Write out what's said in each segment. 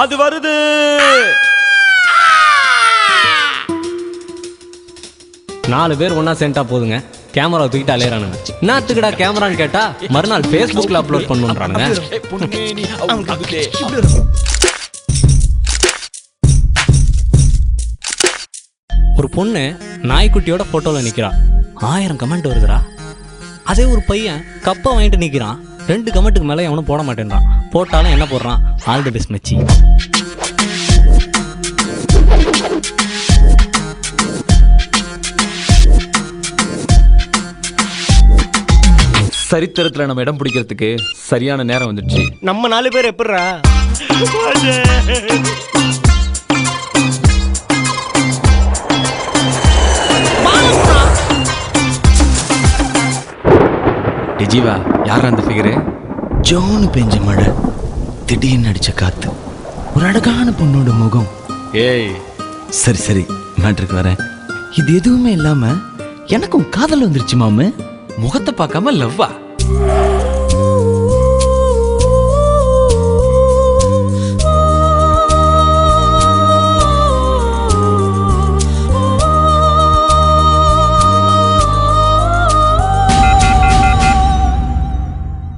அது வருது. நாலு பேர் ஒன்னா சேர்ந்தா போதுங்க, கேமரா தூக்கிட்டு அலையறானுங்க. என்னத்துக்குடா கேமரான்னு கேட்டா மறுநாள் Facebookல அப்லோட் பண்ணுன்றானுங்க. ஒரு பொண்ணு நாய்க்குட்டியோட போட்டோல நிக்கிறா, 1000 கமெண்ட் வருதுடா. அதே ஒரு பையன் கப்பை வாங்கிட்டு நிக்கிறான், 2 கமெண்ட்டுக்கு மேலே எவனும் போட மாட்டேன்றான். போட்டாலும் என்ன போடுறான், ஆல் தி பெஸ்ட் மச்சி. சரித்திரத்துல நம்ம இடம் பிடிக்கிறதுக்கு சரியான நேரம் வந்துடுச்சு. நம்ம 4 பேர் எப்படிரா? ஜீவா, யாரா அந்த ஃபிகரு? ஜோனு பெஞ்ச மழை, திடீர்னு அடிச்ச காத்து, ஒரு அழகான பொண்ணோட முகம். ஏய், சரி சரி, மேட்ருக்கு வரேன். இது எதுவுமே இல்லாம எனக்கும் காதல் வந்துருச்சு மாமு. முகத்தை பார்க்காம லவ்வா?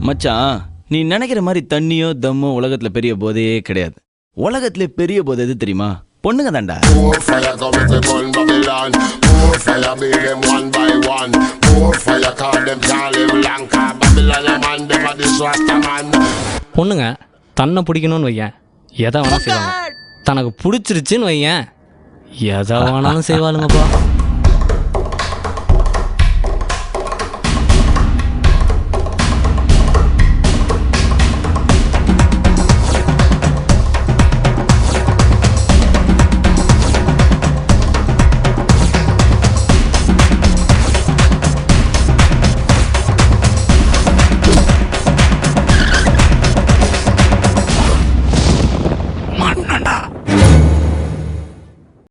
மச்சான், நீ நினைக்கிற மாதிரி தண்ணியோ தம்மோ உலகத்துல பெரிய போதையே கிடையாது. உலகத்துல பெரிய போதை எது தெரியுமா? பொண்ணுங்க தாண்டா. பொண்ணுங்க தன்னை பிடிக்கணும்னு வையன், எதை வேணாலும் செய்வாங்க. தனக்கு பிடிச்சிருச்சுன்னு வையன், எதை வேணாலும் செய்வாளுங்கப்பா.